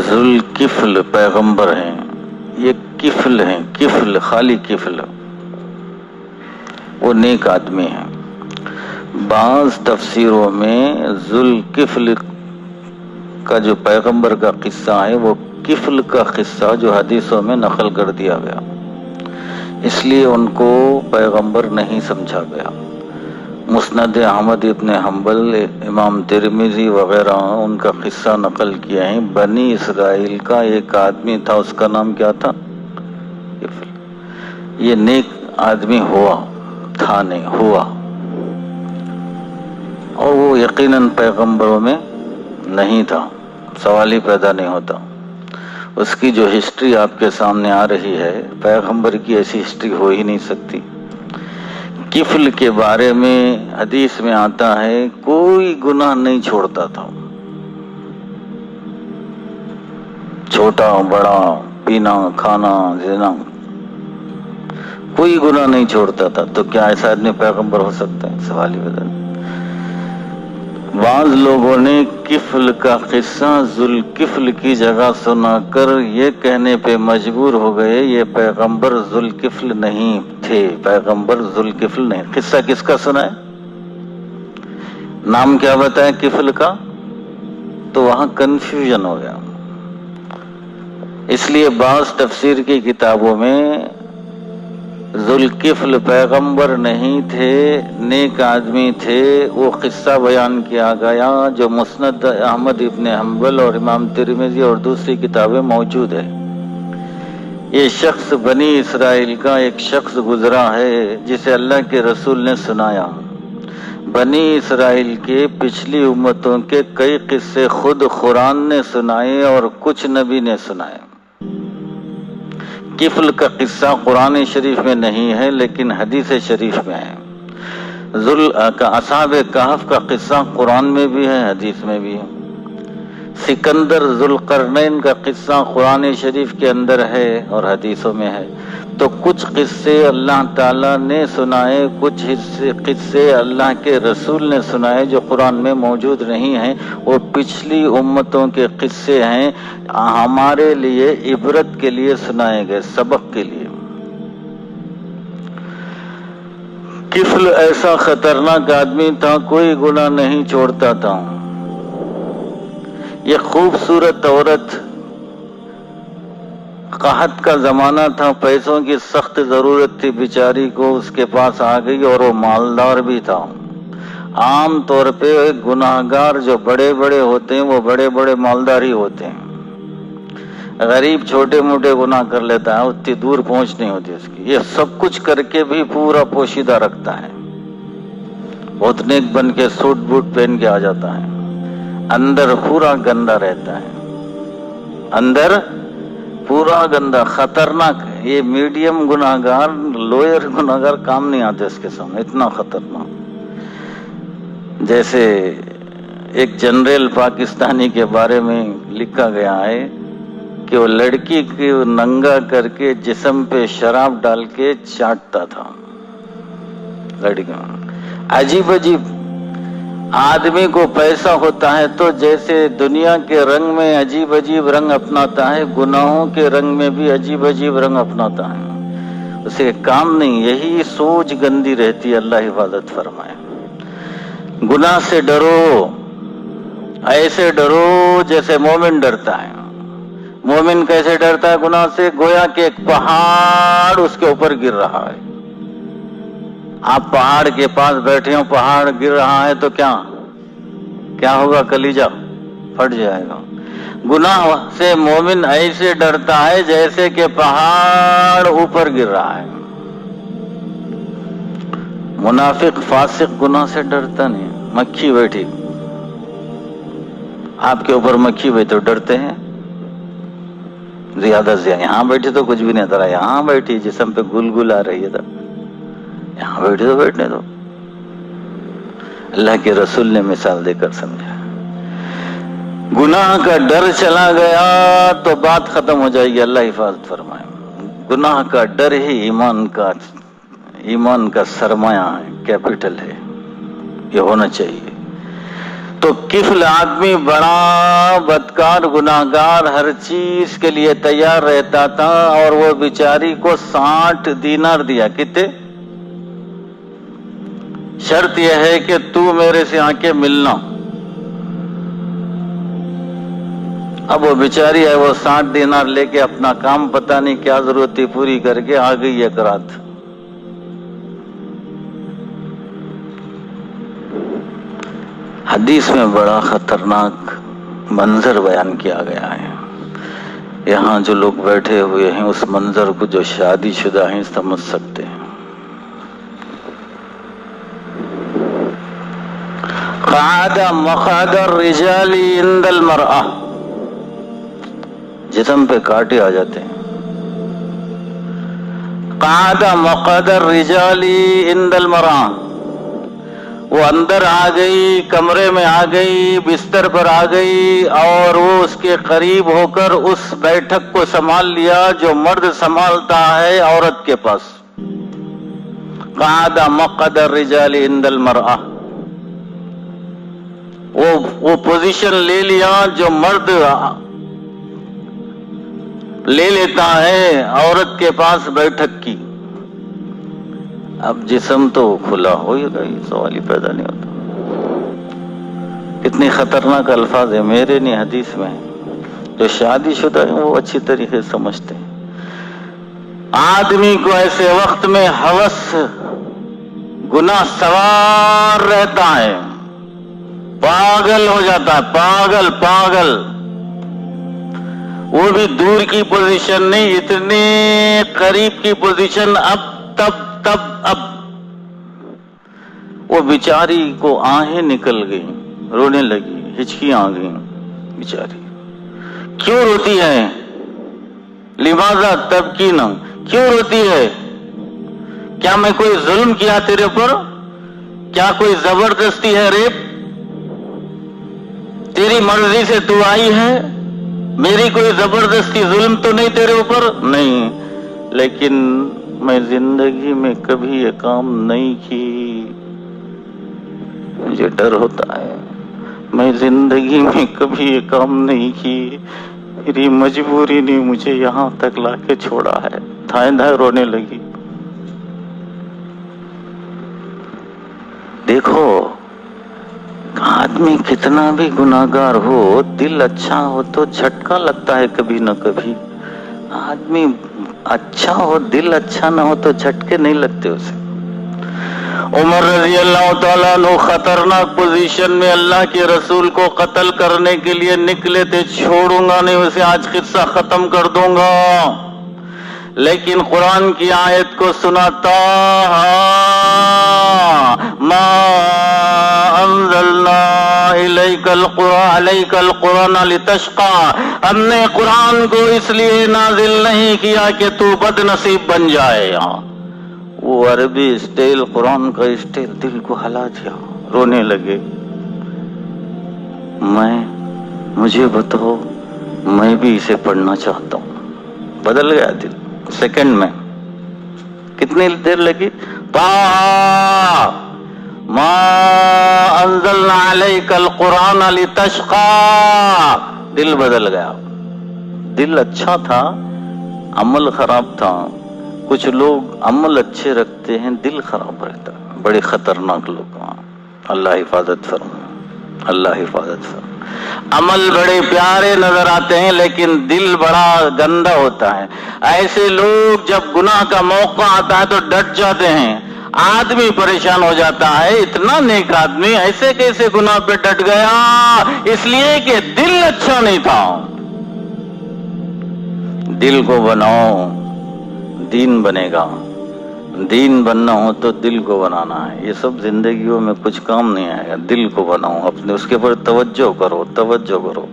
ذوالکفل پیغمبر ہیں، یہ کفل ہیں، کفل خالی کفل، وہ نیک آدمی ہیں۔ بعض تفسیروں میں ذوالکفل کا جو پیغمبر کا قصہ ہے وہ کفل کا قصہ جو حدیثوں میں نقل کر دیا گیا، اس لیے ان کو پیغمبر نہیں سمجھا گیا۔ مسند احمد ابن حنبل، امام ترمذی وغیرہ ان کا قصہ نقل کیا ہے۔ بنی اسرائیل کا ایک آدمی تھا، اس کا نام کیا تھا؟ یہ نیک آدمی ہوا تھا، نہیں ہوا، اور وہ یقیناً پیغمبروں میں نہیں تھا، سوال ہی پیدا نہیں ہوتا۔ اس کی جو ہسٹری آپ کے سامنے آ رہی ہے، پیغمبر کی ایسی ہسٹری ہو ہی نہیں سکتی۔ کفل کے بارے میں حدیث میں آتا ہے کوئی گناہ نہیں چھوڑتا تھا، چھوٹا بڑا، پینا کھانا زنا، کوئی گناہ نہیں چھوڑتا تھا، تو کیا ایسا آدمی پیغمبر ہو سکتا ہے؟ سوال ہی پیدا نہیں۔ بعض لوگوں نے کفل کا قصہ ذوالکفل کی جگہ سنا کر یہ کہنے پہ مجبور ہو گئے یہ پیغمبر ذوالکفل نہیں تھے، پیغمبر ذوالکفل نہیں۔ قصہ کس کا سنا ہے؟ نام کیا بتایا کفل کا؟ تو وہاں کنفیوژن ہو گیا، اس لیے بعض تفسیر کی کتابوں میں ذوالکفل پیغمبر نہیں تھے، نیک آدمی تھے، وہ قصہ بیان کیا گیا جو مسند احمد ابن حنبل اور امام ترمذی اور دوسری کتابیں موجود ہے۔ یہ شخص بنی اسرائیل کا ایک شخص گزرا ہے جسے اللہ کے رسول نے سنایا۔ بنی اسرائیل کے پچھلی امتوں کے کئی قصے خود قرآن نے سنائے اور کچھ نبی نے سنائے۔ کفل کا قصہ قرآن شریف میں نہیں ہے لیکن حدیث شریف میں ہے۔ اصحاب کہف کا قصہ قرآن میں بھی ہے، حدیث میں بھی ہے۔ سکندر ذوالقرنین کا قصہ قرآن شریف کے اندر ہے اور حدیثوں میں ہے۔ تو کچھ قصے اللہ تعالیٰ نے سنائے، کچھ قصے اللہ کے رسول نے سنائے جو قرآن میں موجود نہیں ہیں، وہ پچھلی امتوں کے قصے ہیں، ہمارے لیے عبرت کے لیے سنائے گئے، سبق کے لیے۔ کفل ایسا خطرناک آدمی تھا، کوئی گناہ نہیں چھوڑتا تھا۔ یہ خوبصورت عورت، قحط کا زمانہ تھا، پیسوں کی سخت ضرورت تھی بیچاری کو، اس کے پاس آ گئی اور وہ مالدار بھی تھا۔ عام طور پہ گناہگار جو بڑے بڑے ہوتے ہیں وہ بڑے بڑے مالدار ہی ہوتے ہیں، غریب چھوٹے موٹے گناہ کر لیتا ہے، اتنی دور پہنچ نہیں ہوتی اس کی۔ یہ سب کچھ کر کے بھی پورا پوشیدہ رکھتا ہے، بہت نیک بن کے سوٹ بوٹ پہن کے آ جاتا ہے، اندر پورا گندا رہتا ہے، اندر پورا گندا، خطرناک ہے۔ یہ میڈیم گناہگار، لوئر گناہگار کام نہیں آتے اس کے سامنے، اتنا خطرناک۔ جیسے ایک جنرل پاکستانی کے بارے میں لکھا گیا ہے کہ وہ لڑکی کو ننگا کر کے جسم پہ شراب ڈال کے چاٹتا تھا لڑکیوں۔ عجیب عجیب آدمی کو پیسہ ہوتا ہے تو جیسے دنیا کے رنگ میں عجیب عجیب رنگ اپناتا ہے، گناہوں کے رنگ میں بھی عجیب عجیب رنگ اپناتا ہے، اسے کام نہیں، یہی سوچ گندی رہتی ہے۔ اللہ حفاظت فرمائے۔ گناہ سے ڈرو، ایسے ڈرو جیسے مومن ڈرتا ہے۔ مومن کیسے ڈرتا ہے گناہ سے؟ گویا کہ ایک پہاڑ اس کے اوپر گر رہا ہے، آپ پہاڑ کے پاس بیٹھے ہو، پہاڑ گر رہا ہے تو کیا ہوگا؟ کلیجہ پھٹ جائے گا۔ گناہ سے مومن ایسے ڈرتا ہے جیسے کہ پہاڑ اوپر گر رہا ہے۔ منافق فاسق گناہ سے ڈرتا نہیں۔ مکھی بیٹھی، آپ کے اوپر مکھی بیٹھی تو ڈرتے ہیں؟ زیادہ سے یہاں بیٹھی تو کچھ بھی نہیں تھا، یہاں بیٹھی جسم پہ گل آ رہی ہے تو یہاں بیٹھی تو بیٹھنے دو۔ اللہ کے رسول نے مثال دے کر سمجھا، گناہ کا ڈر چلا گیا تو بات ختم ہو جائے گی۔ اللہ حفاظت فرمائے۔ گناہ کا ڈر ہی ایمان کا سرمایہ ہے، کیپٹل ہے، یہ ہونا چاہیے۔ تو کفل آدمی بڑا بدکار گناہگار ہر چیز کے لیے تیار رہتا تھا، اور وہ بیچاری کو 60 دینار دیا. کتنے؟ شرط یہ ہے کہ تو میرے سے آ کے ملنا. اب وہ بیچاری ہے، وہ 60 دینار لے کے اپنا کام پتہ نہیں کیا ضرورت تھی پوری کر کے آ گئی ایک رات. حدیث میں بڑا خطرناک منظر بیان کیا گیا ہے. یہاں جو لوگ بیٹھے ہوئے ہیں اس منظر کو جو شادی شدہ ہیں سمجھ سکتے ہیں. قعد مقعد الرجال عند المرأة، جسم پہ کانٹے آ جاتے ہیں. قعد مقعد الرجال عند المرأة، وہ اندر آ گئی، کمرے میں آ گئی، بستر پر آ گئی، اور وہ اس کے قریب ہو کر اس بیٹھک کو سنبھال لیا جو مرد سنبھالتا ہے عورت کے پاس. قعد مقعد الرجال عند المرأة، وہ پوزیشن لے لیا جو مرد لے لیتا ہے عورت کے پاس بیٹھک کی. اب جسم تو کھلا ہو ہی گئی، سوال ہی پیدا نہیں ہوتا. کتنی خطرناک الفاظ ہیں، میرے نہیں حدیث میں. جو شادی شدہ ہیں وہ اچھی طریقے سے سمجھتے ہیں. آدمی کو ایسے وقت میں ہوس گناہ سوار رہتا ہے، پاگل ہو جاتا ہے، پاگل پاگل. وہ بھی دور کی پوزیشن نہیں، اتنے قریب کی پوزیشن. اب تب اب وہ بیچاری کو آہیں نکل گئی، رونے لگی، ہچکیاں آ گئیں. بیچاری کیوں روتی ہے؟ لماذا تبکینا، کیوں روتی ہے؟ کیا میں کوئی ظلم کیا تیرے پر؟ کیا کوئی زبردستی ہے، ریپ؟ تیری مرضی سے تو آئی ہے، میری کوئی زبردستی ظلم تو نہیں تیرے اوپر؟ نہیں، لیکن میں زندگی میں کبھی یہ کام نہیں کی، مجھے ڈر ہوتا ہے. میں زندگی میں کبھی یہ کام نہیں کی، میری مجبوری نے مجھے یہاں تک لا کے چھوڑا ہے. دھائیں دھائیں رونے لگی. دیکھو، آدمی کتنا بھی گناہگار ہو، دل اچھا ہو تو جھٹکا لگتا ہے کبھی نہ کبھی. آدمی اچھا ہو، دل اچھا نہ ہو تو جھٹکے نہیں لگتے اسے. عمر رضی اللہ تعالیٰ عنہ خطرناک پوزیشن میں اللہ کے رسول کو قتل کرنے کے لیے نکلے تھے. چھوڑوں گا نہیں اسے، آج قصہ ختم کر دوں گا. لیکن قرآن کی آیت کو سناتا ما انزلنا الیک القرآن لتشقى، ہم نے قرآن کو اس لیے نازل نہیں کیا کہ تو بد نصیب بن جائے. وہ عربی اسٹائل، قرآن کا اسٹائل دل کو ہلا دیا. رونے لگے. مجھے بتاؤ، میں بھی اسے پڑھنا چاہتا ہوں. بدل گیا دل سیکنڈ میں. کتنی دیر لگی؟ ما انزلنا علیک القرآن لتشقى، دل بدل گیا. دل اچھا تھا، عمل خراب تھا. کچھ لوگ عمل اچھے رکھتے ہیں، دل خراب رہتا ہے. بڑے خطرناک لوگ. اللہ حفاظت فرمائے، اللہ حفاظت فرمائے. عمل بڑے پیارے نظر آتے ہیں لیکن دل بڑا گندا ہوتا ہے. ایسے لوگ جب گناہ کا موقع آتا ہے تو ڈٹ جاتے ہیں. آدمی پریشان ہو جاتا ہے، اتنا نیک آدمی ایسے کیسے گناہ پہ ڈٹ گیا؟ اس لیے کہ دل اچھا نہیں تھا. دل کو بناؤ، دین بنے گا. دین بننا ہو تو دل کو بنانا ہے. یہ سب زندگیوں میں کچھ کام نہیں آئے گا. دل کو بناؤ، اپنے اس کے پر توجہ کرو، توجہ کرو.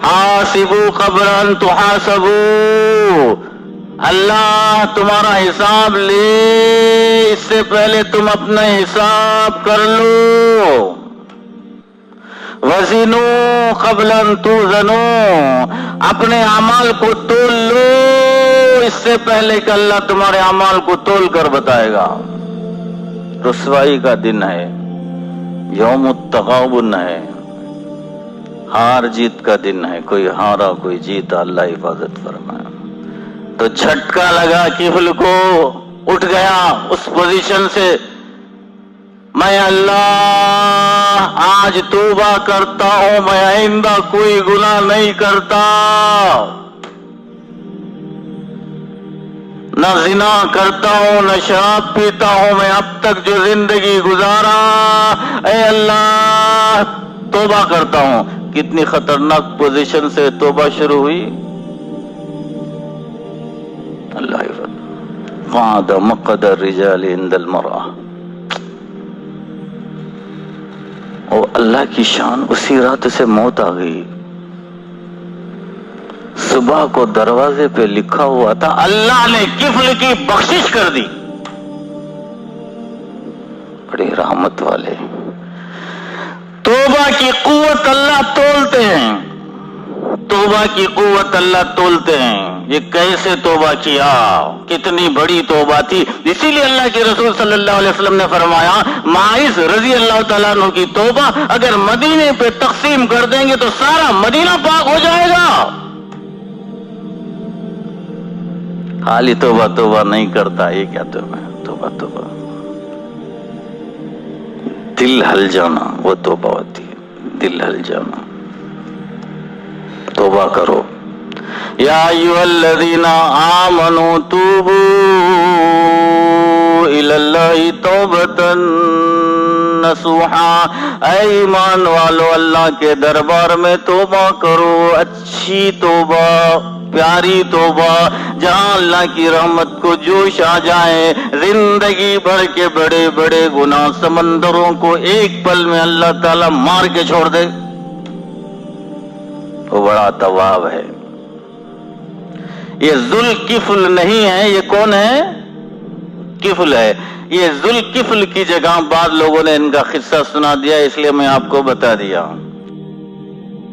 حاسبوا قبل ان تحاسبوا، اللہ تمہارا حساب لے اس سے پہلے تم اپنا حساب کر لو. وزنوا قبل ان توزنوا، اپنے اعمال کو تول لو اس سے پہلے کہ اللہ تمہارے اعمال کو تول کر بتائے گا. رسوائی کا دن ہے، یوم التغابن ہے. ہار جیت کا دن ہے، کوئی ہارا کوئی جیتا، اللہ حفاظت فرمائے۔ تو جھٹکا لگا کفل کو، اٹھ گیا اس پوزیشن سے، میں اللہ آج توبہ کرتا ہوں، میں آئندہ کوئی گناہ نہیں کرتا، نہ زنا کرتا ہوں نہ شراب پیتا ہوں، میں اب تک جو زندگی گزارا، اے اللہ توبہ کرتا ہوں۔ کتنی خطرناک پوزیشن سے توبہ شروع ہوئی، اللہ حفظ۔ قعد مقعد الرجال عند المرأة، اور اللہ کی شان، اسی رات سے موت آ گئی۔ صبح کو دروازے پہ لکھا ہوا تھا اللہ نے کفل کی بخشش کر دی۔ بڑی رحمت والے، توبہ کی قوت اللہ تولتے ہیں، توبہ کی قوت اللہ تولتے ہیں۔ یہ کیسے توبہ کیا، کتنی بڑی توبہ تھی۔ اسی لیے اللہ کے رسول صلی اللہ علیہ وسلم نے فرمایا، معاذ رضی اللہ تعالیٰ عنہ کی توبہ اگر مدینے پہ تقسیم کر دیں گے تو سارا مدینہ پاک ہو جائے گا۔ خالی توبہ توبہ نہیں کرتا، یہ کیا توبہ، توبہ توبہ دل ہل جانا، وہ توبہ ہوتی ہے، دل ہل جانا۔ توبہ کرو، یا ایھا الذین آمنوا توبوا الی اللہ توبۃ نصوحا، اے ایمان والو اللہ کے دربار میں توبہ کرو، اچھی توبہ، پیاری توبہ، جہاں اللہ کی رحمت کو جوش آ جائے، زندگی بھر کے بڑے بڑے گناہ سمندروں کو ایک پل میں اللہ تعالیٰ مار کے چھوڑ دے۔ وہ بڑا تواب ہے۔ یہ ذوالکفل نہیں ہے، یہ کون ہے؟ کفل ہے۔ یہ ذوالکفل کی جگہ بعض لوگوں نے ان کا قصہ سنا دیا، اس لیے میں آپ کو بتا دیا ہوں۔